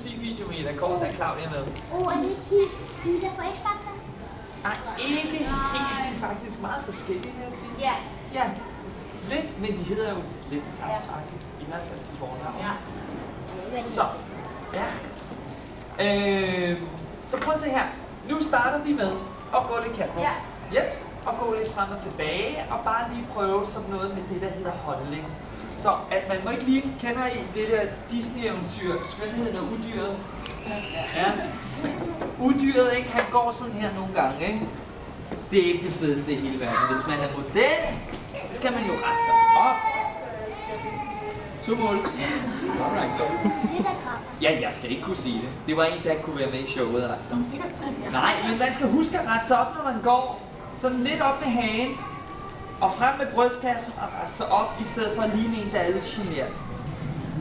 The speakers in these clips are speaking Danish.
musikvideo med, der går, der Claudia med. Er det ikke hende, der får X-Factor? Nej, ikke helt. De er faktisk meget forskellige, vil jeg sige. Ja. Ja, lidt, men de hedder jo lidt det samme. I hvert fald til fornavn. Ja. Så, ja. Så prøv at se her. Nu starter vi med at gå lidt catwalk. Ja. Yep. Og gå lidt frem og tilbage, og bare lige prøve sådan noget med det, der hedder håndling. Så at man må ikke lige kender i det der Disney-eventyr, Skønheden og Udyret. Ja. Udyret, ikke? Han går sådan her nogle gange, ikke? Det er ikke det fedeste i hele verden. Hvis man er model, så skal man jo rette sig op. Super. Alright, go. Ja, jeg skal ikke kunne sige det. Det var en, der kunne være med i showet at rette sig op. Nej, men man skal huske at rette sig op, når man går. Sådan lidt op med hagen. Og frem med brystkassen og rette sig op, i stedet for at ligne en, der er lidt genert.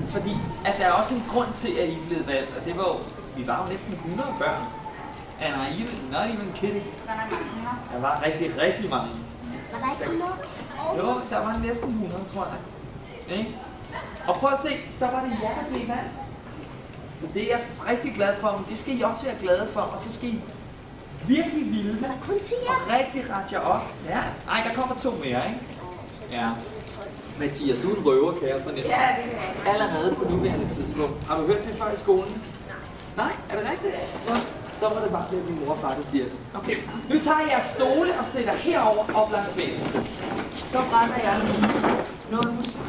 Fordi at der er også en grund til, at I er blevet valgt. Og det var jo, vi var jo næsten 100 børn. And not even kidding. Der var rigtig, rigtig mange. Var der ikke 100? Jo, der var næsten 100, tror jeg. Ikke? Og prøv at se, så var det jer, der blev valgt. Så det er jeg rigtig glad for, men det skal I også være glade for. Og så skal I virkelig vilde og rigtig rette jer op. Ja, ej, der kommer 2 mere, ikke? Ja. Mathias, du er en røver, kan jeg fornemme. Ja, det er allerede på nuværende tidspunkt. Har du hørt det før i skolen? Nej, er det rigtigt? Ja. Så var det bare det, din mor og far, der siger det. Okay, nu tager jeg stole og sætter herover op langs væggen. Så brænder jeg noget musik.